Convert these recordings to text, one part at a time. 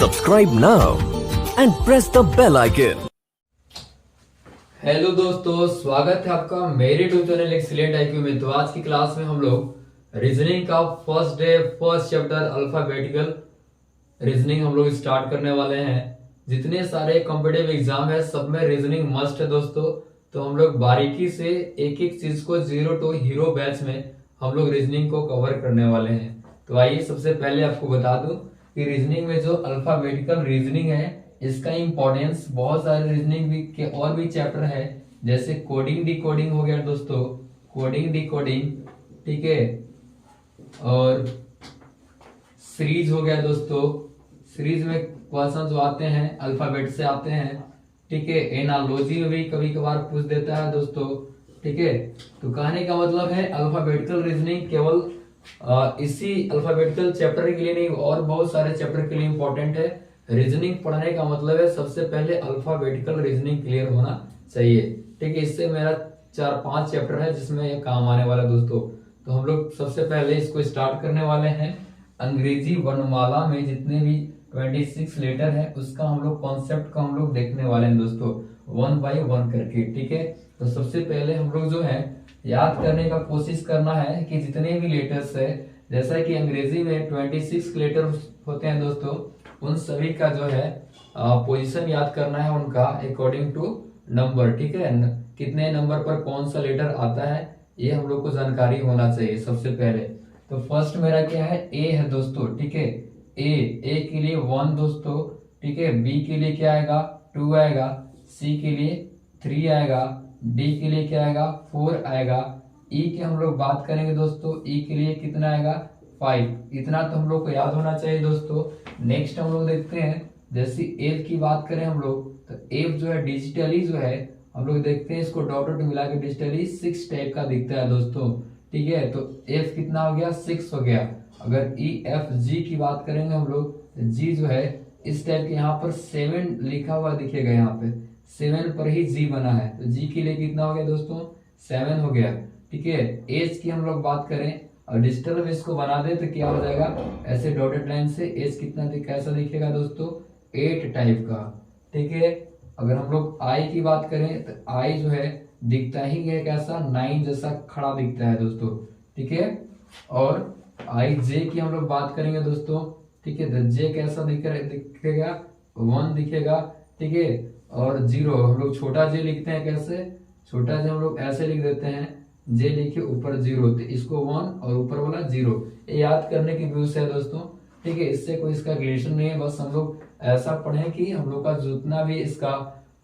Subscribe now and press the bell icon. Hello दोस्तों, स्वागत है आपका मेरे यूट्यूब चैनल एक्सीलेंट आईक्यू में। तो आज की क्लास में हम लोग रीजनिंग का first day first chapter alphabetical reasoning हम लोग स्टार्ट करने वाले हैं। जितने सारे कॉम्पिटिटिव एग्जाम है सब में रीजनिंग मस्ट है दोस्तों। तो हम लोग बारीकी से एक एक चीज को जीरो टू हीरो बैच में हम लोग रीजनिंग को कवर करने वाले हैं। तो आइए सबसे पहले आपको बता दूं कि रीजनिंग में जो अल्फाबेटिकल रीजनिंग है इसका इंपॉर्टेंस बहुत सारे रीजनिंग भी के और भी चैप्टर है, जैसे कोडिंग डिकोडिंग हो गया दोस्तों, कोडिंग डिकोडिंग, ठीक है, और सीरीज हो गया दोस्तों। सीरीज में क्वेश्चन जो आते हैं अल्फाबेट से आते हैं, ठीक है। एनालॉजी में भी कभी कभार पूछ देता है दोस्तों, ठीक है। तो कहने का मतलब है अल्फाबेटिकल रीजनिंग केवल इसी अल्फाबेटिकल चैप्टर के लिए नहीं और बहुत सारे चैप्टर के लिए इंपॉर्टेंट है। रीजनिंग पढ़ने का मतलब है सबसे पहले अल्फाबेटिकल रीजनिंग क्लियर होना चाहिए, ठीक है। इससे मेरा 4-5 चैप्टर है जिसमें ये काम आने वाला है दोस्तों। तो हम लोग सबसे पहले इसको स्टार्ट करने वाले हैं। अंग्रेजी वर्णमाला में जितने भी 26 लेटर है उसका हम लोग कॉन्सेप्ट का हम लोग देखने वाले हैं दोस्तों, 1 बाय 1 करके, ठीक है। तो सबसे पहले हम लोग जो है याद करने का कोशिश करना है कि जितने भी लेटर्स है, जैसा कि अंग्रेजी में 26 लेटर होते हैं दोस्तों, उन सभी का जो है पोजीशन याद करना है उनका अकॉर्डिंग टू नंबर, ठीक है। कितने नंबर पर कौन सा लेटर आता है ये हम लोग को जानकारी होना चाहिए सबसे पहले। तो फर्स्ट मेरा क्या है, ए है दोस्तों, ठीक है। ए के लिए 1 दोस्तों, ठीक है। बी के लिए क्या आएगा, 2 आएगा। सी के लिए 3 आएगा। डी के लिए क्या आएगा, 4 आएगा। ई की हम लोग बात करेंगे दोस्तों, ई के लिए कितना आएगा, 5। इतना तो हम लोग को याद होना चाहिए दोस्तों। नेक्स्ट हम लोग देखते हैं, जैसे एफ की बात करें हम लोग, तो एफ जो है डिजिटली जो है हम लोग देखते हैं इसको डॉट डॉट मिला के डिजिटली 6 टाइप का दिखता है दोस्तों, ठीक है। तो एफ कितना हो गया, 6 हो गया। अगर ई एफ जी की बात करेंगे हम लोग, जी जो है इस टाइप के यहाँ पर 7 लिखा हुआ दिखेगा, यहाँ पे 7 पर ही जी बना है। तो जी के लिए कितना हो गया दोस्तों, 7 हो गया, ठीक है। एच की हम लोग बात करें और डिजिटल में इसको बना दे तो क्या हो जाएगा, ऐसे डॉटेड लाइन से एच कितना कैसा दिखेगा दोस्तों, 8 टाइप का, ठीक है। अगर हम लोग आई की बात करें तो आई जो है दिखता ही है कैसा, 9 जैसा खड़ा दिखता है दोस्तों, ठीक है। और आई जे की हम लोग बात करेंगे दोस्तों, ठीक है। तो जे कैसा दिखेगा, 1 दिखेगा, ठीक है। और 0 हम लोग छोटा जे लिखते हैं, कैसे छोटा जे हम लोग ऐसे लिख देते हैं, जे लिखे ऊपर 0, तो इसको 1 और ऊपर वाला 0, ये याद करने की व्यूज है दोस्तों, ठीक है। इससे कोई इसका रिलेशन नहीं है, बस हम लोग ऐसा पढ़ें कि हम लोग का जितना भी इसका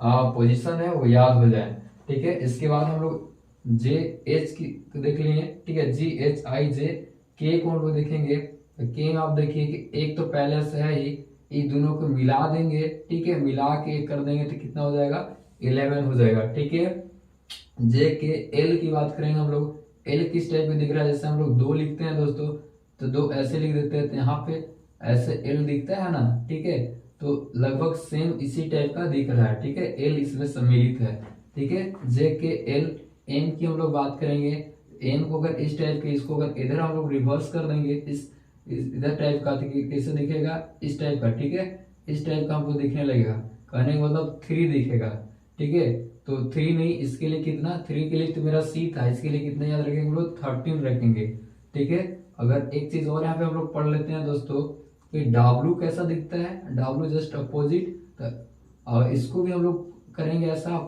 पोजीशन है वो याद हो जाए, ठीक है। इसके बाद हम लोग जे एच की देख लिए, ठीक है। जी एच आई जे, के को हम लोग देखेंगे तो के में आप देखिए कि एक तो पहले से है ही, ये दोनों को मिला देंगे, ठीक है। मिला के कर देंगे तो कितना हो जाएगा, 11 हो जाएगा, ठीक है। जे के एल की बात करेंगे हम लोग, एल किस टाइप में दिख रहा है, जैसे हम लोग 2 लिखते हैं दोस्तों तो 2 ऐसे लिख देते हैं, तो यहाँ पे ऐसे एल दिखता है ना, ठीक है। तो लगभग सेम इसी टाइप का दिख रहा है, ठीक है। एल इसमें सम्मिलित है, ठीक है। जे के एल। एन की हम लोग बात करेंगे, एन को अगर इस टाइप के, इसको अगर इधर हम लोग रिवर्स कर देंगे, इस इधर टाइप का कैसे दिखेगा, इस टाइप का, ठीक है। इस टाइप का हमको दिखने लगेगा, कहने का मतलब 3 दिखेगा, ठीक है। तो 3 नहीं, इसके लिए कितना, 3 के लिए तो मेरा सी था, इसके लिए कितना याद रखेंगे हम लोग, 13 रखेंगे, ठीक है। अगर एक चीज और यहाँ पे हम लोग पढ़ लेते हैं दोस्तों कि डाब्लू कैसा दिखता है, डाब्लू जस्ट अपोजिट, इसको भी हम लोग करेंगे ऐसा,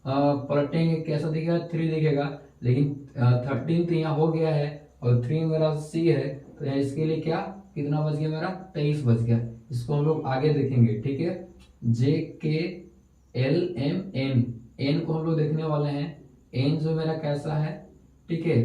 पलटेंगे कैसा दिखेगा, 3 दिखेगा, लेकिन 13 तो यहाँ हो गया है और 3 मेरा सी है, तो यहाँ इसके लिए क्या कितना बच गया मेरा, 23 बच गया। इसको हम लोग आगे देखेंगे, ठीक है। जे K L M N, N को हम लोग देखने वाले हैं। एन जो मेरा कैसा है, ठीक है।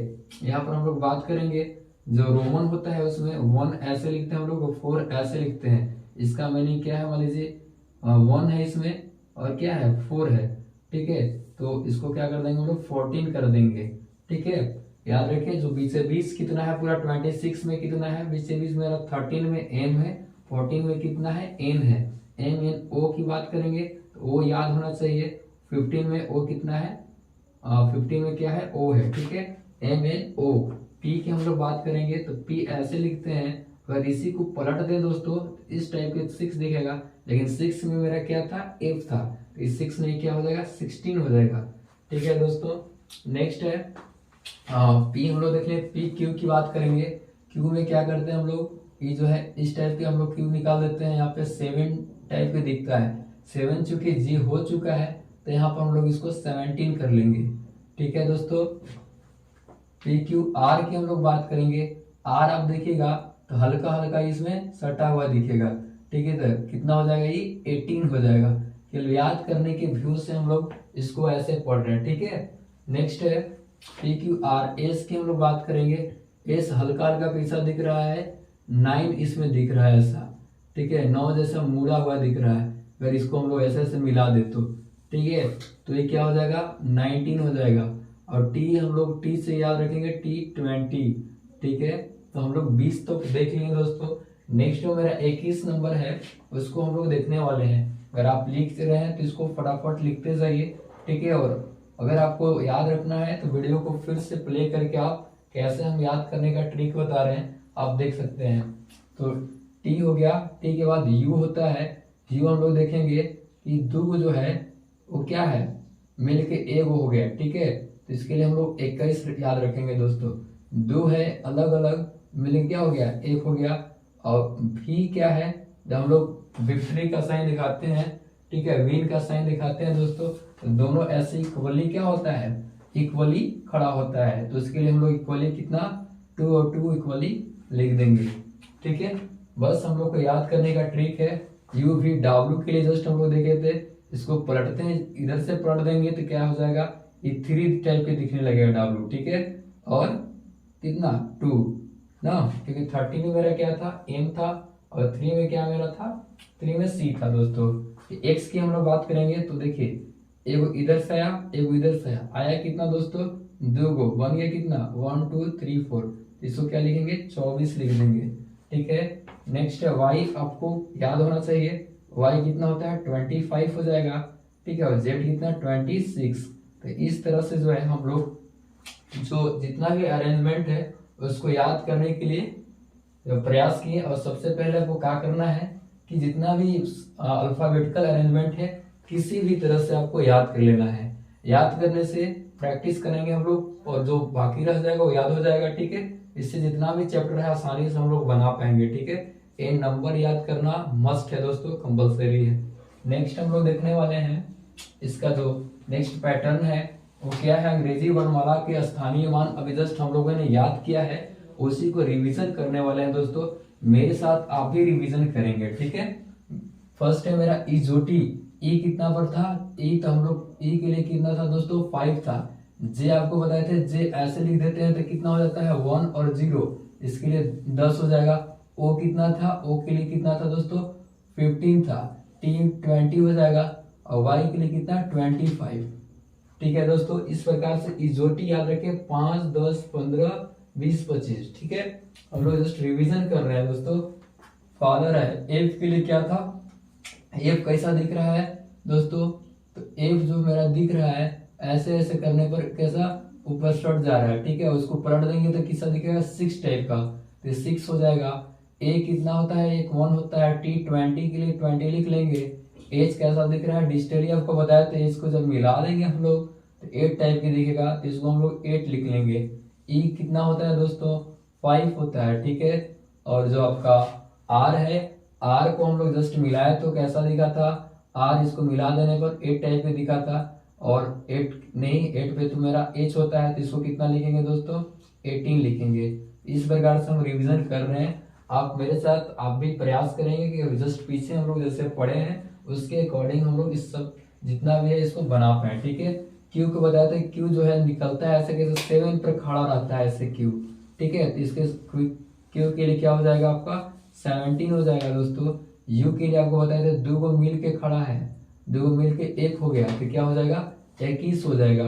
यहाँ पर हम लोग बात करेंगे, जो रोमन होता है उसमें 1 ऐसे लिखते हैं हम लोग, 4 ऐसे लिखते हैं। इसका मीनिंग क्या है, मान लीजिए 1 है इसमें और क्या है, 4 है, ठीक है। तो इसको क्या कर देंगे हम लोग, 14 कर देंगे, ठीक है। याद रखें जो 20 से 20 कितना है, पूरा 26 में कितना है, 20 से 20 मेरा 13 में एम है, 14 में कितना है, एन है। एम एन ओ की बात करेंगे तो ओ याद होना चाहिए, 15 में ओ कितना है, 15 में क्या है, ओ है, ठीक है। M N O. पी की हम लोग बात करेंगे तो पी ऐसे लिखते हैं अगर इसी को पलट दे दोस्तों इस टाइप के 6 दिखेगा, लेकिन 6 में मेरा क्या था, f था, तो इस 6 में क्या हो जाएगा, 16 हो जाएगा। ठीक है दोस्तों, नेक्स्ट है पी। हम लोग देख लें पी क्यू की बात करेंगे। क्यू में क्या करते हैं हम लोग, ये जो है इस टाइप के हम लोग क्यू निकाल देते हैं। यहाँ पे 7 टाइप के दिखता है, 7 चूंकि जी हो चुका है तो यहाँ पर हम लोग इसको 17 कर लेंगे। ठीक है दोस्तों, पी क्यू आर की हम लोग बात करेंगे। आर आप देखिएगा तो हल्का हल्का इसमें सटा हुआ दिखेगा। ठीक है, तो कितना हो जाएगा, ये 18 हो जाएगा। चलो याद करने के व्यू से हम लोग इसको ऐसे पढ़ रहे हैं। ठीक है, नेक्स्ट है पी क्यू आर एस की हम लोग बात करेंगे। एस हल्का हल्का कैसा दिख रहा है, 9 इसमें दिख रहा है ऐसा। ठीक है, 9 जैसा मुड़ा हुआ दिख रहा है। अगर इसको हम लोग ऐसे ऐसे मिला दे तो ठीक है, तो ये क्या हो जाएगा, 19 हो जाएगा। और टी हम लोग टी से याद रखेंगे, टी 20। ठीक है, तो हम लोग 20 तो देख लेंगे दोस्तों। नेक्स्ट जो मेरा 21 नंबर है उसको हम लोग देखने वाले हैं। अगर आप लिख रहे हैं तो इसको फटाफट लिखते जाइए। ठीक है, और अगर आपको याद रखना है तो वीडियो को फिर से प्ले करके आप कैसे हम याद करने का ट्रिक बता रहे हैं आप देख सकते हैं। तो टी हो गया, टी के बाद यू होता है। यू हम लोग देखेंगे कि दो जो है वो क्या है, मिल के एक हो गया। ठीक है, तो इसके लिए हम लोग 21 याद रखेंगे दोस्तों। दो है अलग अलग मिल क्या हो गया, एक हो गया। और भी क्या है, जब हम लोग विक्ट्री का साइन दिखाते हैं, ठीक है, विन का साइन दिखाते हैं दोस्तों, तो दोनों ऐसे इक्वली क्या होता है, इक्वली खड़ा होता है। तो इसके लिए हम लोग इक्वली कितना, 2 और 2 इक्वली लिख देंगे। ठीक है, बस हम लोग को याद करने का ट्रिक है। यू वी डब्ल्यू के लिए जस्ट हम लोग देखे थे, इसको पलटते हैं, इधर से पलट देंगे तो क्या हो जाएगा, ये 3 टाइप के दिखने लगेगा डब्ल्यू। ठीक है, और कितना 2 ना, क्योंकि 30 में मेरा क्या था, एम था, और 3 में क्या मेरा था, 3 में सी था दोस्तों। एक्स की हम लोग बात करेंगे तो देखिए एगो इधर से आया, एगो इधर से आया, आया कितना दोस्तों, 2 गो, बन गया कितना, 1 2 3 4। इसको क्या लिखेंगे, 24 लिख देंगे। ठीक है, नेक्स्ट है वाई, आपको याद होना चाहिए वाई कितना होता है, 25 हो जाएगा। ठीक है, और जेड कितना, 26। तो इस तरह से जो है हम लोग जो जितना भी अरेंजमेंट है उसको याद करने के लिए प्रयास किए। और सबसे पहले आपको क्या करना है कि जितना भी अल्फाबेटिकल अरेंजमेंट है किसी भी तरह से आपको याद कर लेना है। याद करने से प्रैक्टिस करेंगे हम लोग और जो बाकी रह जाएगा वो याद हो जाएगा। ठीक है, इससे जितना भी चैप्टर है आसानी से हम लोग बना पाएंगे। ठीक है, ये नंबर याद करना मस्ट है दोस्तों, कंपलसरी है। नेक्स्ट हम लोग देखने वाले हैं इसका जो नेक्स्ट पैटर्न है वो क्या है, अंग्रेजी वर्णमाला के स्थानीय मान। अभी जस्ट हम लोगों ने याद किया है, उसी को रिवीजन करने वाले हैं दोस्तों। मेरे साथ आप भी रिवीजन करेंगे। ठीक है, फर्स्ट है मेरा इजोटी। ई कितना पर था, ई तो हम लोग ई के लिए कितना था दोस्तों, 5 था। जे आपको बताए थे, जे ऐसे लिख देते हैं तो कितना हो जाता है, 1 और 0, इसके लिए 10 हो जाएगा। ओ कितना था, ओ के लिए कितना था दोस्तों, 15 था। टी 20 हो जाएगा, और वाई के लिए कितना, 25। ठीक है दोस्तों, इस प्रकार से इजोटी याद रखें, 5 10 15 20 25। ठीक है, हम लोग जस्ट रिवीजन कर रहे हैं दोस्तों। फादर है, एफ के लिए क्या था, एफ कैसा दिख रहा है दोस्तों, तो एफ जो मेरा दिख रहा है ऐसे ऐसे करने पर कैसा ऊपर शॉट जा रहा है। ठीक है, उसको पलट देंगे तो किसा दिखेगा, 6 टाइप का, तो 6 हो जाएगा। ए कितना होता है, एक 1 होता है। टी 20 के लिए 20 लिख लेंगे। एच कैसा दिख रहा है, डिजिटली आपको बताया, तो एच को जब मिला देंगे हम लोग तो 8 टाइप की दिखेगा, तो इसको हम लोग 8 लिख लेंगे। ई कितना होता है दोस्तों, 5 होता है। ठीक है, और जो आपका आर है, आर को हम लोग जस्ट मिलाए तो कैसा दिखा था, आर इसको मिला देने पर 8 टाइप में दिखा था। और 8 नहीं, 8 पे तो मेरा एच होता है, तो इसको कितना लिखेंगे दोस्तों, 18 लिखेंगे। इस प्रकार से हम रिवीजन कर रहे हैं। आप मेरे साथ आप भी प्रयास करेंगे कि जस्ट पीछे हम लोग जैसे पढ़े हैं उसके अकॉर्डिंग हम लोग इस सब जितना भी है इसको बना पाए। ठीक है, क्यू को बताया था, क्यू जो है निकलता है ऐसे कैसे 7 पर खड़ा रहता है ऐसे क्यू। ठीक है, तो इसके क्यू के लिए क्या हो जाएगा आपका, 17 हो जाएगा दोस्तों। यू के लिए आपको बताया था 2 को मिल के खड़ा है, 2 को मिल के 1 हो गया, तो क्या हो जाएगा, 21 हो जाएगा।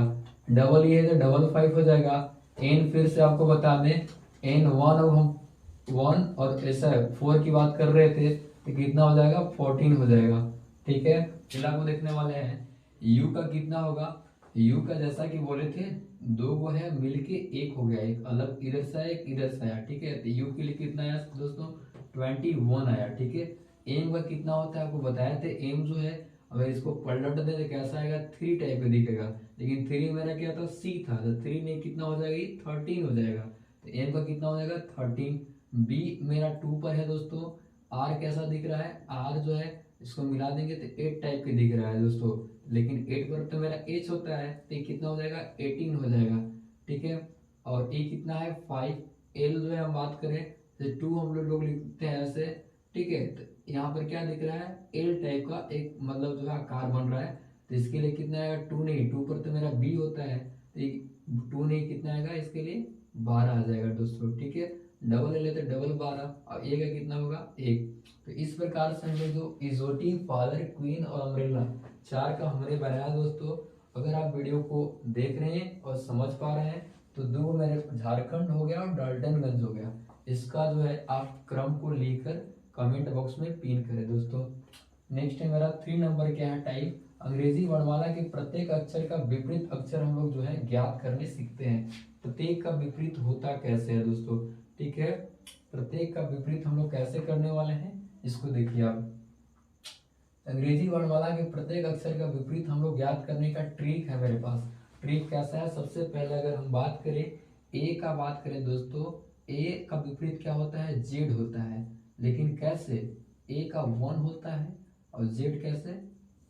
डबल ये है तो डबल 5 हो जाएगा। एन फिर से आपको बता दें, एन 1, अब हम 1 और ऐसा 4 की बात कर रहे थे तो कितना हो जाएगा, 14 हो जाएगा। ठीक है, फिर आपको देखने वाले हैं यू का कितना होगा। यू का जैसा कि बोले थे 2 को है मिलके 1 हो गया, एक अलग इधर से आया एक इधर से आया। ठीक है, तो यू के लिए कितना आया दोस्तों, 21 आया। ठीक है, एम का कितना होता है आपको बताया थे। एम जो है अगर इसको पलट दे तो कैसा आएगा, 3 टाइप का दिखेगा, लेकिन 3 मेरा क्या था, सी था, तो 3 ने कितना हो जाएगा, 13 हो जाएगा। तो एम का कितना हो जाएगा 13। बी मेरा 2 पर है दोस्तों। आर कैसा दिख रहा है, आर जो है इसको मिला देंगे तो 8 टाइप के दिख रहा है दोस्तों, लेकिन 8 पर तो मेरा एच होता है, तो ये कितना हो जाएगा 18 हो जाएगा। ठीक है, और ए कितना है 5। एल जो है हम बात करें तो 2 हम लोग लिखते हैं ऐसे। ठीक है, तो यहाँ पर क्या दिख रहा है, एल टाइप का एक मतलब जो है आकार बन रहा है, तो इसके लिए कितना आएगा 2 नहीं, 2 पर तो मेरा बी होता है, तो 2 नहीं कितना आएगा इसके लिए 12 आ जाएगा दोस्तों। ठीक है, डबल ले लेते डबल 12, और ए का कितना होगा 1। तो इस प्रकार से हमने जो इजोटी, फादर, क्वीन और अम्ब्रेला 4 का हमने बनाया दोस्तों। अगर आप वीडियो को देख रहे हैं और समझ पा रहे हैं तो 2 मेरे झारखंड हो गया और डाल्टनगंज हो गया। इसका जो है आप क्रम को लेकर कमेंट बॉक्स में पिन करें दोस्तों। नेक्स्ट है मेरा 3 नंबर क्या है, टाइप। अंग्रेजी वर्णमाला के प्रत्येक अक्षर का विपरीत अक्षर हम लोग जो है ज्ञात करने सीखते हैं। प्रत्येक का विपरीत होता कैसे है दोस्तों। ठीक है, प्रत्येक का विपरीत हम लोग कैसे करने वाले हैं, इसको देखिए आप। अंग्रेजी वर्णमाला के प्रत्येक अक्षर का विपरीत हम लोग ज्ञात करने का ट्रिक है मेरे पास। ट्रिक कैसा है, सबसे पहले अगर हम बात करें ए का बात करें दोस्तों, ए का विपरीत क्या होता है, जेड होता है, लेकिन कैसे, ए का 1 होता है और जेड कैसे,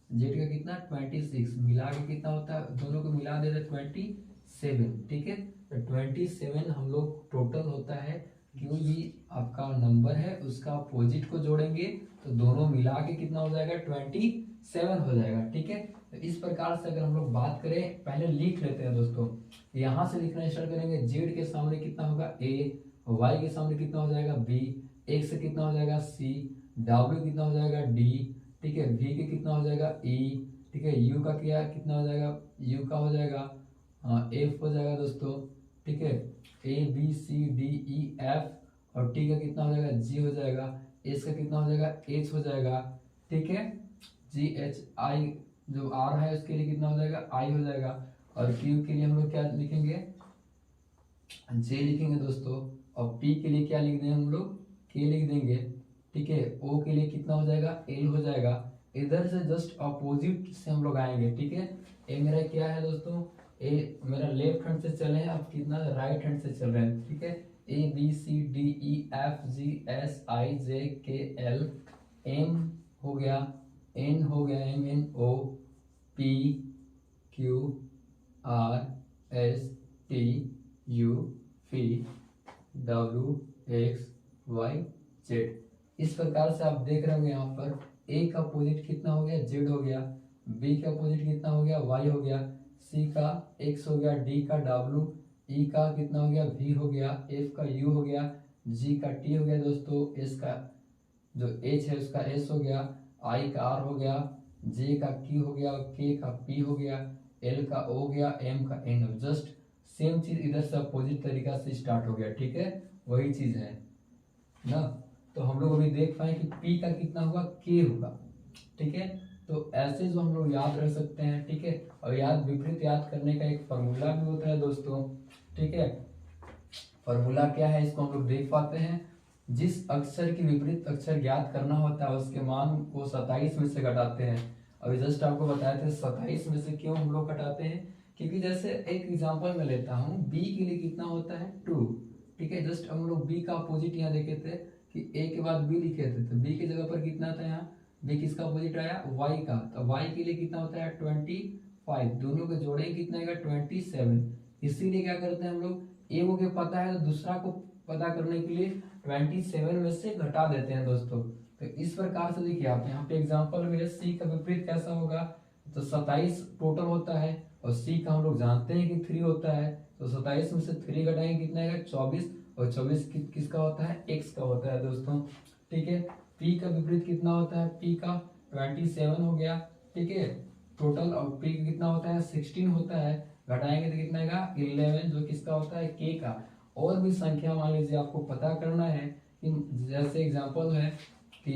जेड का कितना 26, मिला के कितना होता है, दोनों को मिला देते 27। ठीक है, तो 27 हम लोग टोटल होता है, क्यों भी आपका नंबर है उसका अपोजिट को जोड़ेंगे तो दोनों मिला के कितना हो जाएगा 27 हो जाएगा। ठीक है, तो इस प्रकार से अगर हम लोग बात करें, पहले लिख लेते हैं दोस्तों, यहां से लिखना स्टार्ट करेंगे। जेड के सामने कितना होगा ए, वाई के सामने कितना हो जाएगा बी, एक्स से कितना हो जाएगा सी, डब्ल्यू कितना हो जाएगा डी। ठीक है, वी के कितना हो जाएगा ई। ठीक है, यू का क्या कितना हो जाएगा, यू का हो जाएगा एफ हो जाएगा दोस्तों। ठीक है, A B C D E F, और टी का कितना हो जाएगा जी हो जाएगा, एस का कितना हो जाएगा एच हो जाएगा। ठीक है, जी एच आई, जो आर है उसके लिए कितना हो जाएगा आई हो जाएगा, और क्यू के लिए हम लोग क्या लिखेंगे, जे लिखेंगे दोस्तों, और पी के लिए क्या लिख देंगे हम लोग, के लिख देंगे। ठीक है, ओ के लिए कितना हो जाएगा एल हो जाएगा। इधर से जस्ट अपोजिट से हम लोग आएंगे। ठीक है, ए मेरा क्या है दोस्तों, ए मेरा लेफ्ट हैंड से चले हैं, अब कितना राइट हैंड से चल रहे हैं। ठीक है, A B C D E F G H I J K L, M हो गया, एन हो गया, M N O, P Q R S T U P W X Y Z. इस प्रकार से आप देख रहे होंगे यहाँ पर ए का अपोजिट कितना हो गया जेड हो गया, बी का अपोजिट कितना हो गया वाई हो गया, सी का एक्स हो गया, डी का डब्ल्यू, ई का कितना हो गया वी हो गया, एफ का यू हो गया, जी का टी हो गया दोस्तों, एस का जो एच है उसका एस हो गया, आई का आर हो गया, जे का क्यू हो गया, के का पी हो गया, एल का ओ हो गया, एम का एन हो। जस्ट सेम चीज इधर से अपोजिट तरीका से स्टार्ट हो गया। ठीक है, वही चीज है ना। तो हम लोग अभी देख पाए कि पी का कितना होगा के होगा। ठीक है, तो ऐसे जो हम लोग याद रख सकते हैं। ठीक है, और याद विपरीत याद करने का एक फॉर्मूला भी होता है दोस्तों। ठीक है, फॉर्मूला क्या है इसको हम लोग देख पाते हैं। जिस अक्षर की विपरीत अक्षर ज्ञात करना होता है उसके मान को 27 में से घटाते हैं। अभी जस्ट आपको बताए थे 27 में से क्यों हम लोग घटाते हैं, क्योंकि जैसे एक एग्जांपल मैं लेता हूँ, बी के लिए कितना होता है 2। ठीक है, जस्ट हम लोग बी का अपोजिट यहाँ देखे थे कि ए के बाद बी लिखे थे, तो बी की जगह पर कितना था यहाँ, बी किसका अपोजिट आया वाई का, तो वाई के लिए कितना होता है 25, दोनों को जोड़ेंगे कितना आएगा 27। इसीलिए क्या करते हैं हम लोग, ए को पता है तो दूसरा को पता करने के लिए 27 में से घटा देते हैं दोस्तों। तो इस प्रकार से देखिए आप यहाँ पे एग्जांपल में सी का विपरीत कैसा होगा, तो 27 टोटल होता है और सी का हम लोग जानते हैं कि 3 होता है, तो 27 में से 3 घटाएंगे कितना आएगा 24, और 24 किसका होता है एक्स का होता है दोस्तों। ठीक है, पी का विपरीत कितना होता है, पी का 27 हो गया। ठीक है, टोटल, और पी का कितना होता है 16 होता है, घटाएंगे तो कितना आएगा 11, जो किसका होता है के का। और भी संख्या मान लीजिए आपको पता करना है कि जैसे एग्जांपल है कि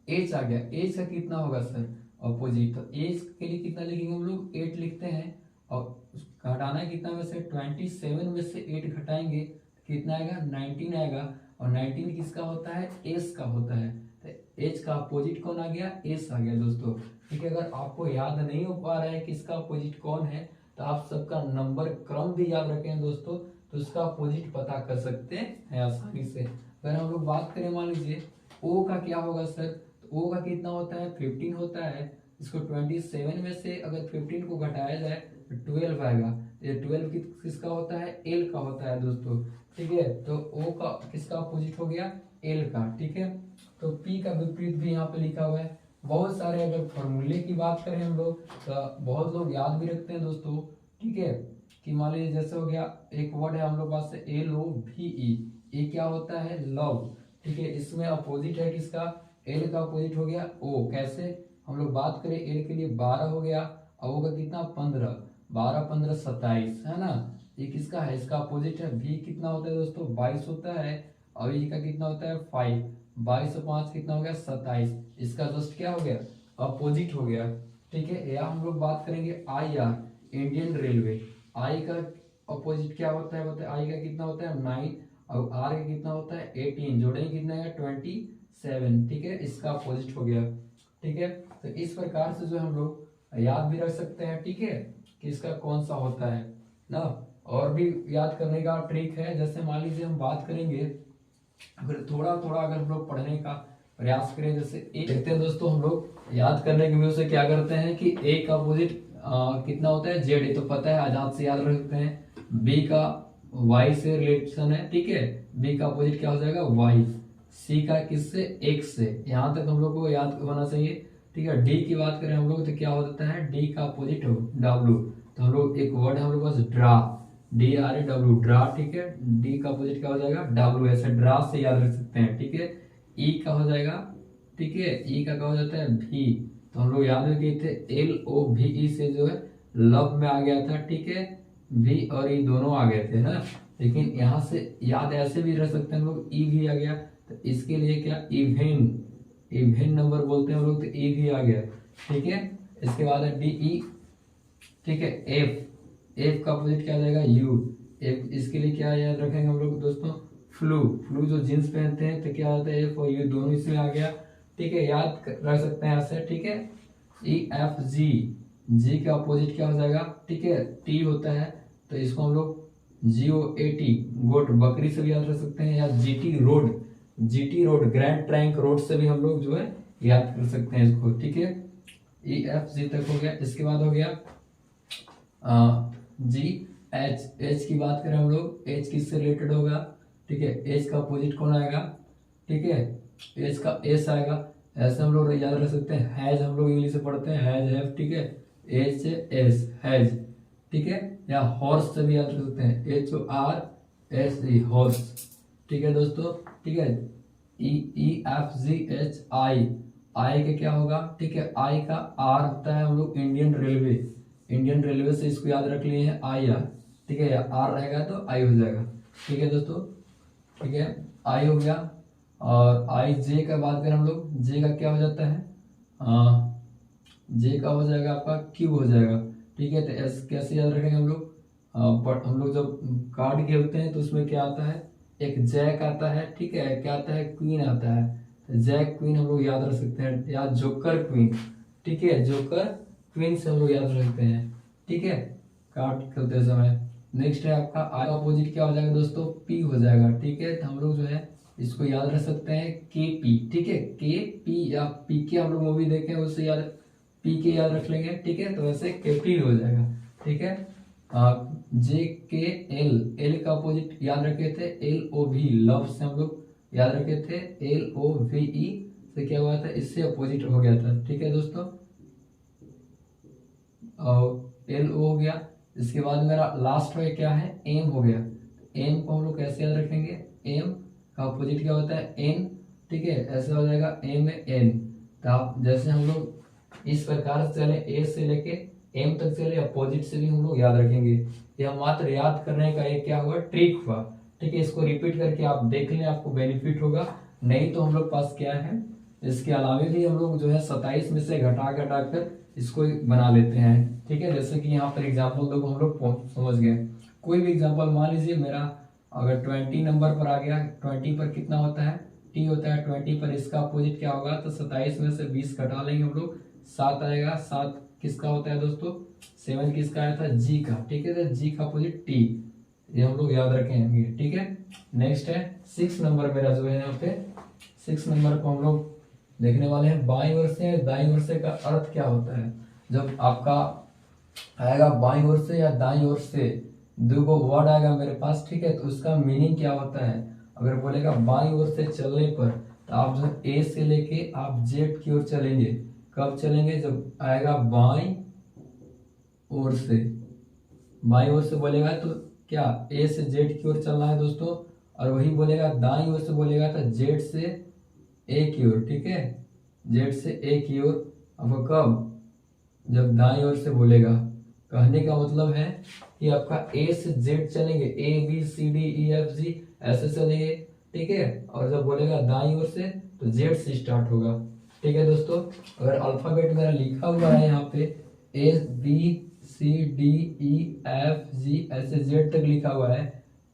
एच आ गया, एच का कितना होगा सर अपोजिट, तो एच के लिए कितना लिखेंगे हम लोग 8 लिखते हैं, और घटाना है कितना में से 27 में से 8 घटाएंगे कितना आएगा 19 आएगा, और 19 किसका होता है, एस का होता है। तो एच का अपोजिट कौन आ गया, एस आ गया दोस्तों। ठीक है, अगर आपको याद नहीं हो पा रहा है कि इसका अपोजिट कौन है, तो आप सबका नंबर क्रम भी याद रखें दोस्तों, तो उसका अपोजिट पता कर सकते हैं आसानी से। अगर हम लोग बात करें, मान लीजिए ओ का क्या होगा सर, तो ओ का कितना होता है, 15 होता है। इसको 27 में से अगर 15 को घटाया जाए तो 12 आएगा। ये 12 किसका होता है, एल का होता है दोस्तों। ठीक है, तो ओ का किसका अपोजिट हो गया, एल का। ठीक है, तो पी का विपरीत भी यहाँ पे लिखा हुआ है। बहुत सारे अगर फॉर्मूले की बात करें हम लोग, तो बहुत लोग याद भी रखते हैं दोस्तों। ठीक है, कि मान लीजिए जैसे हो गया, एक वर्ड है हम लोग पास से LOVE, ये क्या होता है, लव। ठीक है, इसमें अपोजिट है किसका, एल का अपोजिट हो गया ओ। कैसे, हम लोग बात करें एल के लिए 12 हो गया, और ओ का कितना 15, 12 15 27 है ना। ये किसका है, इसका अपोजिट है। भी कितना होता है दोस्तों, 22 होता है, और ये का कितना होता है 5, 22 और 5 कितना हो गया 27। इसका जस्ट क्या हो गया, अपोजिट हो गया। ठीक है, या हम लोग बात करेंगे IR, इंडियन रेलवे। आई का अपोजिट क्या होता है, बताए, आई का कितना होता है 9, और आर का कितना होता है 18, जोड़ेंगे कितना है 27। ठीक है, इसका अपोजिट हो गया। ठीक है, तो इस प्रकार से जो हम लोग याद भी रख सकते हैं। ठीक है, कि इसका कौन सा होता है ना। और भी याद करने का ट्रिक है, जैसे मान लीजिए हम बात करेंगे, अगर थोड़ा थोड़ा अगर हम लोग पढ़ने का प्रयास करें, जैसे ए देखते हैं दोस्तों, हम लोग याद करने की वजह से क्या करते हैं कि ए का अपोजिट कितना होता है, जेड, तो पता है, आजाद से याद रखते हैं। बी का वाई से रिलेशन है। ठीक है, बी का अपोजिट क्या हो जाएगा, वाई। सी का किससे, एक्स से। यहाँ तक हम लोग को याद होना चाहिए। ठीक है, डी की बात करें हम लोग, तो क्या हो जाता है, डी का अपोजिट हो डब्लू। तो हम लोग एक वर्ड है हम लोग पास ड्रा, DRAW, ड्रा। ठीक है, डी का अपोजिट क्या हो जाएगा, डब्लू। ऐसे ड्रा से याद रख सकते हैं। ठीक है, ई का हो जाएगा, ठीक है, ई का क्या हो जाता है, भी। तो हम लोग याद रखे थे, LOVE से जो है लव में आ गया था। ठीक है, भी और ई दोनों आ गए थे ना। लेकिन यहाँ से याद ऐसे भी रख सकते हैं हम लोग, ई भी आ गया। तो इसके लिए क्या, इवेन नंबर बोलते हैं हम लोग, तो ई भी आ गया। ठीक है, इसके बाद है DE। ठीक है, एफ का अपोजिट क्या आ जाएगा, यू। एफ, इसके लिए क्या याद रखेंगे हम लोग दोस्तों, फ्लू जो जींस पहनते हैं, तो क्या होता है, एफ और यू दोनों इसमें आ गया। ठीक है, याद रख सकते हैं ऐसे। ठीक है, EFG, जी का अपोजिट क्या हो जाएगा, ठीक है, टी होता है, तो इसको हम लोग GOAT, गोट, बकरी से भी याद रख सकते हैं। या GT road, grand trunk road से भी हम लोग जो है याद कर सकते हैं इसको। ठीक है, EFG तक हो गया। इसके बाद हो गया एच की बात करें हम लोग, एच किससे रिलेटेड होगा, ठीक है, एच का अपोजिट कौन आएगा, ठीक है, एच का एस आएगा। ऐसे हम लोग याद रख सकते हैं। हैज हम लोग इंग्लिश से पढ़ते हैं, हैज, हैव। ठीक है, HS, हैज। ठीक है, या हॉर्स से भी याद रख सकते हैं, HORSE, हॉर्स। ठीक है दोस्तों, ठीक है, EFGH, आई का क्या होगा, ठीक है, आई का आर होता है हम लोग इंडियन रेलवे से इसको याद रख लिए हैं, IR। ठीक है, आर रहेगा तो आई हो जाएगा। ठीक है दोस्तों, ठीक है, आई हो गया। और जे का बात करें हम लोग, जे का क्या हो जाता है, जे का हो जाएगा आपका क्यू हो जाएगा। ठीक है, तो एस कैसे याद रखेंगे हम लोग, हम लोग जब कार्ड खेलते हैं तो उसमें क्या आता है, एक जैक आता है। ठीक है, क्या आता है, क्वीन आता है। तो जैक क्वीन हम लोग याद रख सकते हैं, या जोकर क्वीन। ठीक है, जोकर क्वीन से हम लोग याद रख सकते हैं। ठीक है, कार्ड खेलते समय। नेक्स्ट है आपका आई अपोजिट क्या हो जाएगा दोस्तों, पी हो जाएगा। ठीक है, तो हम लोग जो है इसको याद रख सकते हैं, KP। ठीक है, KP या PK हम लोग मूवी देखे हैं, उससे याद PK याद रख लेंगे। ठीक है, तो वैसे KP हो जाएगा। ठीक है, JKL, एल का अपोजिट याद रखे थे, LOV, लव से हम लोग याद रखे थे। LOVE से क्या हुआ था, इससे अपोजिट हो गया था। ठीक है दोस्तों, और LO हो गया। इसके बाद मेरा लास्ट में क्या है, M हो गया। M को हम लोग कैसे याद रखेंगे, M का अपोजिट क्या होता है, N। ठीक है, ऐसा हो जाएगा MN। तो आप जैसे हम लोग इस प्रकार से चले, A से लेके M तक चले, अपोजिट से भी हम लोग याद रखेंगे। यह मात्र याद करने का एक क्या हुआ, ट्रिक हुआ। ठीक है, इसको रिपीट करके आप देख लें, आपको बेनिफिट होगा। नहीं तो हम लोग पास क्या है, इसके अलावे भी हम लोग जो है 27 में से घटा कर इसको बना लेते हैं। ठीक है, जैसे कि यहाँ पर एग्जाम्पल देखो, हम लोग समझ गए। कोई भी एग्जाम्पल मान लीजिए, मेरा अगर 20 नंबर पर आ गया, 20 पर कितना होता है, टी होता है। 20 पर इसका अपोजिट क्या होगा, तो 27 में से 20 घटा लेंगे हम लोग, 7 आएगा। 7 किसका होता है दोस्तों, 7 किसका आया था, जी का। ठीक है, तो जी का अपोजिट टी, ये हम लोग याद रखेंगे। ठीक है, नेक्स्ट है 6 नंबर मेरा जो है यहाँ पे। 6 नंबर को हम लोग देखने वाले हैं। बाईं ओर से दाईं ओर से का अर्थ क्या होता है। जब आपका आएगा बाईं ओर से या दाईं ओर से, दो को वर्ड आएगा मेरे पास, ठीक है, तो उसका मीनिंग क्या होता है। अगर बोलेगा बाईं ओर से चलने पर, तो आप जो ए से लेके आप जेड की ओर चलेंगे। कब चलेंगे, जब आएगा बाईं ओर से। बाईं ओर से बोलेगा तो क्या ए से जेड की ओर चलना है दोस्तों, और वही बोलेगा दाईं ओर से बोलेगा तो जेड से ए की ओर। ठीक है, जेड से ए की ओर। अब कब, जब दाईं ओर से बोलेगा। कहने का मतलब है कि आपका ए से जेड चलेंगे, A B C D E F G ऐसे चलेंगे। ठीक है, और जब बोलेगा दाईं ओर से तो जेड से स्टार्ट होगा। ठीक है दोस्तों, अगर अल्फाबेट मेरा लिखा हुआ है यहाँ पे A B C D E F G ऐसे जेड तक लिखा हुआ है।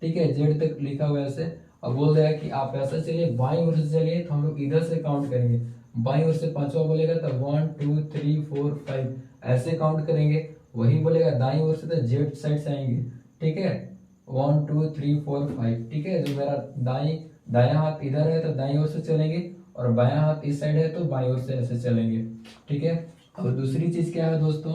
ठीक है, जेड तक लिखा हुआ है ऐसे, और बोल रहा है कि आप ऐसा चलिए, बाईं ओर से चलिए, तो हम लोग इधर से काउंट करेंगे। बाईं ओर से पांचवा बोलेगा तो 1 2 3 4 5 ऐसे काउंट करेंगे। वही बोलेगा दाईं ओर से तो जेड साइड से आएंगे। ठीक है, 1 2 3 4 5। ठीक है, जो मेरा दायां हाथ इधर है तो दाईं ओर से चलेंगे, और बायां हाथ इस साइड है तो बाईं ओर से ऐसे चलेंगे। ठीक है, अब दूसरी चीज क्या है दोस्तों,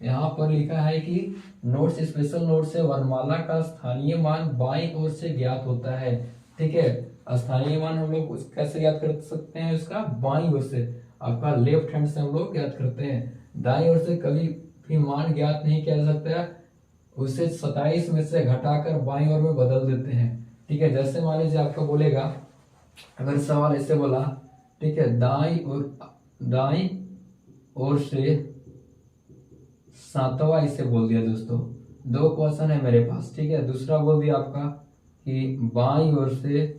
यहाँ पर लिखा है कि नोट्स, स्पेशल नोट से वर्णमाला का स्थानीय मान बाईं ओर से ज्ञात होता है। ठीक है, स्थानीय मान हम लोग कैसे ज्ञात कर सकते हैं, इसका बाईं ओर से, आपका लेफ्ट हैंड से हम लोग ज्ञात करते हैं। दाईं ओर से कभी भी मान ज्ञात नहीं किया जा सकता है, उसे 27 में से घटाकर बाईं ओर में बदल देते हैं। ठीक है, जैसे मान लीजिए आपका बोलेगा, अगर सवाल ऐसे बोला, ठीक है, दाईं ओर से 7वां इसे बोल दिया दोस्तों। 2 क्वेश्चन है मेरे पास। ठीक है, दूसरा बोल दिया आपका कि बाईं ओर से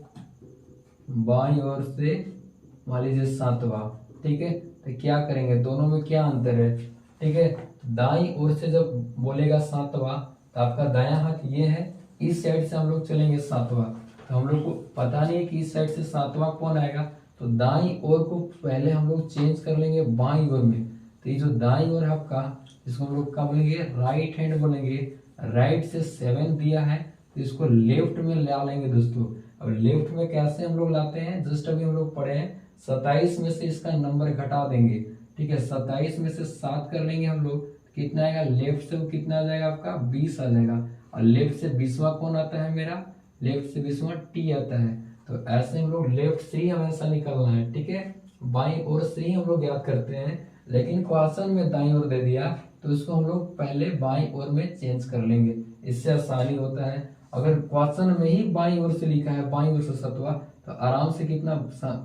मान लीजिए 7वां। ठीक है, तो क्या करेंगे, दोनों में क्या अंतर है। ठीक है, दाईं ओर से जब बोलेगा 7वां, तो आपका दायां हाथ ये है, इस साइड से हम लोग चलेंगे 7वां। तो हम लोग को पता नहीं है कि इस साइड से 7वां कौन आएगा, तो दाईं ओर को पहले हम लोग चेंज कर लेंगे बाईं ओर में। तो ये जो दाईं ओर है आपका, इसको हम लोग क्या बोलेंगे, राइट हैंड बोलेंगे। राइट से 7 दिया है, तो इसको लेफ्ट में ला लेंगे दोस्तों। अब लेफ्ट में कैसे हम लोग लाते हैं, जस्ट अभी हम लोग पढ़े हैं, 27 में से इसका नंबर घटा देंगे। ठीक है, 27 में से 7 कर लेंगे हम लोग, कितना आएगा, लेफ्ट से वो कितना आ जाएगा आपका 20 आ जाएगा। और लेफ्ट से 20वां कौन आता है मेरा, लेफ्ट से 20वां टी आता है। तो ऐसे हम लोग लेफ्ट से ही हमेशा निकलना है। ठीक है, बाईं ओर से ही हम लोग याद करते हैं, लेकिन क्वेश्चन में दाईं ओर दे दिया, तो इसको हम लोग पहले बाईं ओर में चेंज कर लेंगे, इससे आसानी होता है। अगर क्वेश्चन में ही बाईं ओर से लिखा है, बाईं ओर से 7वां, तो आराम से कितना,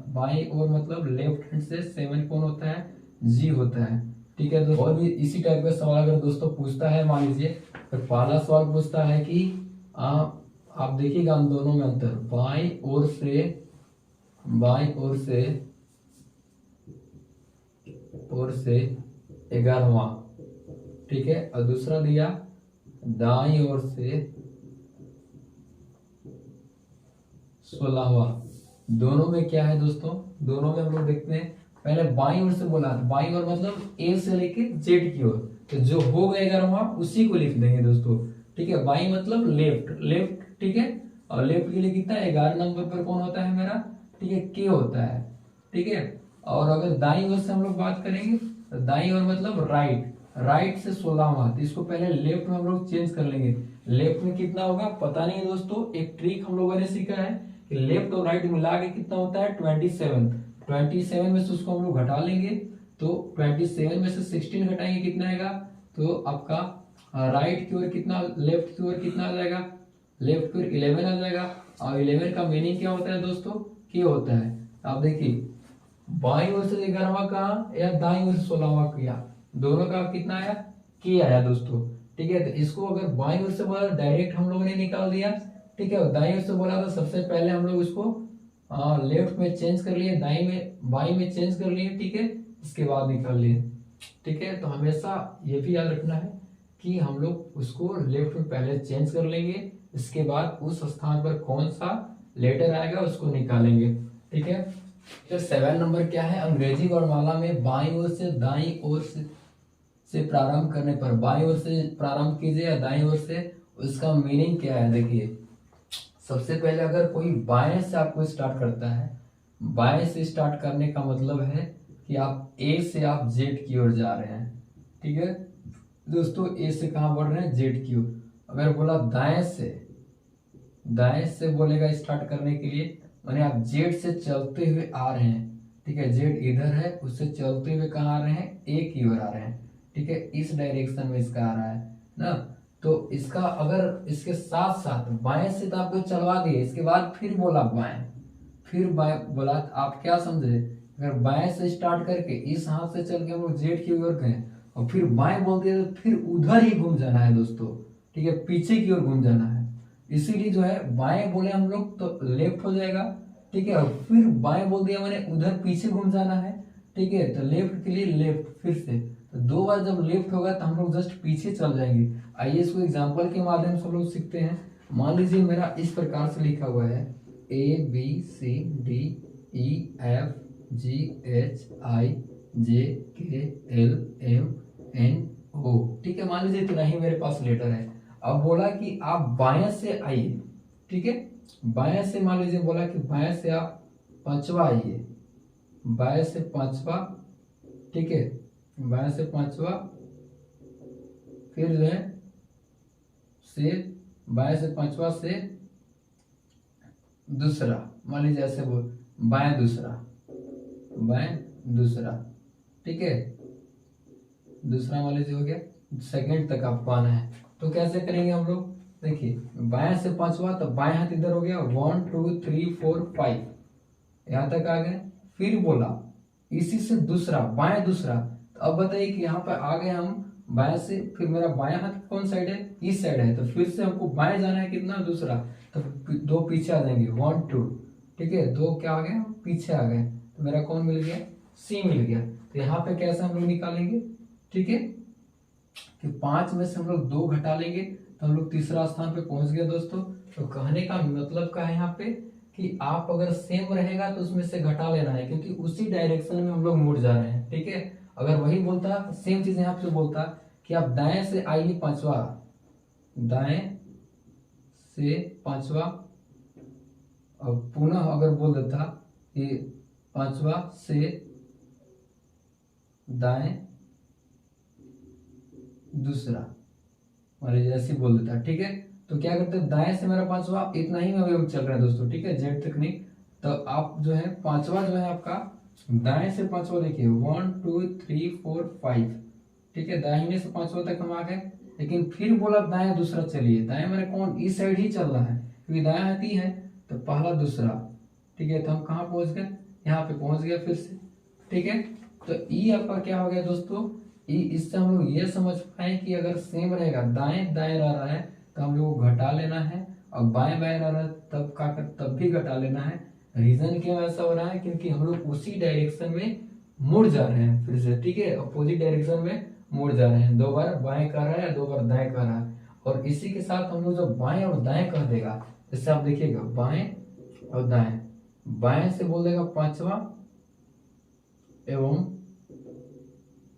बाईं ओर मतलब लेफ्ट हैंड से 7 कौन होता है, जी होता है। ठीक है दोस्तों, और भी इसी टाइप का सवाल अगर दोस्तों पूछता है, मान लीजिए तो पहला सवाल पूछता है कि आप देखिएगा हम दोनों में अंतर, बाईं ओर से 11वां। ठीक है, और दूसरा दिया दाईं ओर से 16वां। दोनों में क्या है दोस्तों, दोनों में हम लोग देखते हैं, पहले बाईं ओर से बोला, बाईं ओर मतलब ए से लेके जेड की ओर, तो जो हो गया 11वां उसी को लिख देंगे दोस्तों। ठीक है, बाईं मतलब लेफ्ट। ठीक है, और लेफ्ट के लिए कितना है, 11 नंबर पर कौन होता है मेरा, ठीक है, के होता है। ठीक है, और अगर दाईं ओर से हम लोग बात करेंगे, तो दाईं ओर मतलब राइट से 16वां, तो इसको पहले लेफ्ट में हम लोग चेंज कर लेंगे। लेफ्ट में कितना होगा पता नहीं है दोस्तों, एक ट्रिक हम लोगों ने सीखा है कि लेफ्ट और राइट मिला के कितना होता है 27 में से उसको हम लोग घटा लेंगे, तो 27 में से 16 घटाएंगे, कितना आएगा, तो आपका राइट की ओर कितना, लेफ्ट की ओर कितना आ जाएगा, लेफ्ट की ओर 11 आ जाएगा। और 11 का मीनिंग क्या होता है दोस्तों, के होता है। आप देखिए, बाईं ओर से 11वां कहा या दाईं ओर से 16वां किया, दोनों का कितना आया, के आया दोस्तों। ठीक है, तो इसको अगर बाईं ओर से बोला डायरेक्ट हम लोगों ने निकाल दिया। ठीक है, दाईं ओर से बोला तो सबसे पहले हम लोग इसको लेफ्ट में चेंज कर लिए, बाईं में चेंज कर लिए। ठीक है, इसके बाद निकाल लिए। ठीक है, तो हमेशा ये भी याद रखना है कि हम लोग उसको लेफ्ट में पहले चेंज कर लेंगे, इसके बाद उस स्थान पर कौन सा लेटर आएगा उसको निकालेंगे। ठीक है, तो 7 नंबर क्या है, अंग्रेजी वर्णमाला में बाईं ओर से दाईं ओर से प्रारंभ करने पर, बाईं ओर से प्रारंभ कीजिए या दाईं ओर से, उसका मीनिंग क्या है। देखिए सबसे पहले अगर कोई बाएं से आपको स्टार्ट करता है, बाएं से स्टार्ट करने का मतलब है कि आप ए से आप जेड की ओर जा रहे हैं। ठीक है दोस्तों, ए से कहाँ बढ़ रहे हैं, जेड की ओर। अगर बोला दाएं से बोलेगा स्टार्ट करने के लिए, माने आप जेड से चलते हुए आ रहे हैं। ठीक है, जेड इधर है, उससे चलते हुए कहाँ आ रहे हैं, ए की ओर आ रहे हैं। ठीक है, इस डायरेक्शन में इसका आ रहा है ना। तो इसका अगर इसके साथ साथ बाएं से तो आपको चलवा दिए, इसके बाद फिर बोला बाएं, फिर बाएं बोला, आप क्या समझे, अगर बाएं से स्टार्ट करके इस हाथ से चल के हम लोग जेड की ओर गए और फिर बाएं बोल दिया तो फिर उधर ही घूम जाना है दोस्तों। ठीक है, पीछे की ओर घूम जाना है। इसीलिए जो है बाएं बोले हम लोग तो लेफ्ट हो जाएगा। ठीक है, और फिर बाएं बोल दिया मैंने, उधर पीछे घूम जाना है। ठीक है, तो लेफ्ट के लिए लेफ्ट, फिर से तो 2 बार जब लेफ्ट होगा तो हम लोग जस्ट पीछे चल जाएंगे। आइए इसको एग्जाम्पल के माध्यम से हम लोग सीखते हैं। मान लीजिए मेरा इस प्रकार से लिखा हुआ है ABCDEFGHIJKLMNO। ठीक है, मान लीजिए इतना ही मेरे पास लेटर है। अब बोला कि आप बाएं से आइए। ठीक है, बाएं से मान लीजिए बोला कि बाएं से आप पांचवा आइए, बाएं से पांचवा। ठीक है, बाएं से पांचवा, फिर जो है से बाएं से पांचवा से दूसरा, मान लीजिए ऐसे बोल, बाएं दूसरा, बाएं दूसरा। ठीक है, दूसरा मान लीजिए हो गया, सेकंड तक आपको आना है। तो कैसे करेंगे हम लोग, देखिए बाएं से पांचवा तो बाएं हाथ इधर हो गया, 1 2 3 4 5 यहां तक आ गए। फिर बोला इसी से दूसरा, बाएं दूसरा। तो अब बताइए कि यहाँ पर आ गए हम बाएं से, फिर मेरा बाएं हाथ कौन साइड है, इस साइड है, तो फिर से हमको बाएं जाना है, कितना, दूसरा। तो 2 पीछे आ जाएंगे, 1 2। ठीक है, 2 क्या आ गए, पीछे आ गए, तो मेरा कौन मिल गया, सी मिल गया। तो यहाँ पे कैसे हम लोग निकालेंगे, ठीक है, कि 5 में से हम लोग 2 घटा लेंगे तो हम लोग तीसरा स्थान पे पहुंच गए दोस्तों। तो कहने का मतलब क्या है यहाँ पे कि आप अगर सेम रहेगा तो उसमें से घटा लेना है, क्योंकि उसी डायरेक्शन में हम लोग मुड़ जा रहे हैं। ठीक है, अगर वही बोलता सेम चीज यहाँ पे बोलता कि आप दाएं से आइए पांचवा, दाएं से पांचवा, और पुनः अगर बोल देता कि पांचवा से दाएं दूसरा, मान लीजिए ऐसे बोल देता। ठीक है, तो क्या करते हैं, दाएं से मेरा पांचवा, इतना ही में अभी चल रहा है दोस्तों। ठीक है, जेड तक नहीं। तो आप जो है पांचवा जो है आपका दाएं से पांचवा, देखिए 1 2 3 4 5। ठीक है, दाहिने से पांचवा तक हम आ गए, लेकिन फिर बोला दाएं दूसरा चलिए। दाएं मैंने कौन, इस साइड ही चल रहा है क्योंकि दाएं हाथ ही है, तो पहला दूसरा। ठीक है, तो हम कहाँ पहुंच गए, यहाँ पे पहुंच गए फिर से। ठीक है, तो ई आपका क्या हो गया दोस्तों, ई। इससे हम लोग ये समझ पाए कि अगर सेम रहेगा, दाएं दाएं रह रहा है तो हम लोग को घटा लेना है, और बाएं बाएं रह रहा है तब भी घटा लेना है। रीजन क्यों ऐसा हो रहा है, क्योंकि हम लोग उसी डायरेक्शन में मुड़ जा रहे हैं फिर से। ठीक है, अपोजिट डायरेक्शन में मुड़ जा रहे हैं। 2 बार बाएं कर रहा है, 2 बार दाएं कर रहा है, और इसी के साथ हम लोग जब बाएं और दाएं कह देगा, इससे आप देखिएगा बाएं और दाएं, बाएं से बोल देगा पांचवा, एवं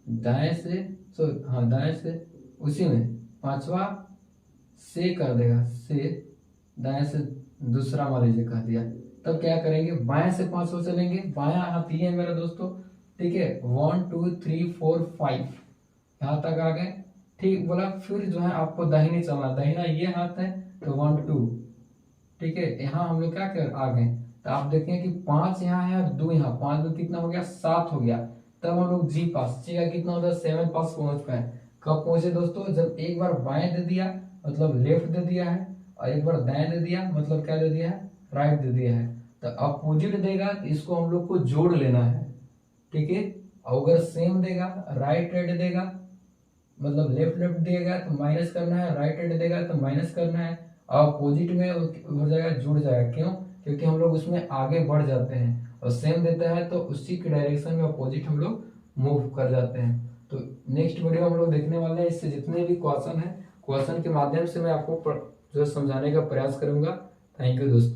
दाएं से, दाएं से उसी में पांचवा से कर देगा, से दाएं से दूसरा मान लीजिए कह दिया। तब क्या करेंगे, बाएं से पांचवा चलेंगे, बायां हाथ ही है मेरा दोस्तों। ठीक है, 1 2 3 4 5 यहाँ तक आ गए। ठीक बोला, फिर जो है आपको दाहिने चलना, दाहिना ये हाथ है तो 1 2। ठीक है, यहाँ हम लोग क्या कर आ गए, तो आप देखें कि 5 यहाँ है और 2 यहाँ, 5 में कितना हो गया, 7 हो गया। तब हम लोग जी पास, जी का कितना होता है, 7 पास पहुंच पाए। कब पहुंचे दोस्तों, जब एक बार बाएं दे दिया मतलब लेफ्ट दे दिया है, और एक बार दाएं दे दिया मतलब क्या दे दिया है, राइट दे दिया है। तो अपोजिट देगा तो इसको हम लोग को जोड़ लेना है। ठीक है, और अगर सेम देगा, राइट राइट देगा मतलब लेफ्ट लेफ्ट देगा तो माइनस करना है, राइट राइट देगा तो माइनस करना है, और अपोजिट में हो जाएगा, जुड़ जाएगा। क्यों, क्योंकि हम लोग उसमें आगे बढ़ जाते हैं, और सेम देता है तो उसी के डायरेक्शन में अपोजिट हम लोग मूव कर जाते हैं। तो नेक्स्ट वीडियो हम लोग देखने वाले हैं, इससे जितने भी क्वेश्चन है, क्वेश्चन के माध्यम से मैं आपको उसे समझाने का प्रयास करूंगा। थैंक यू दोस्तों।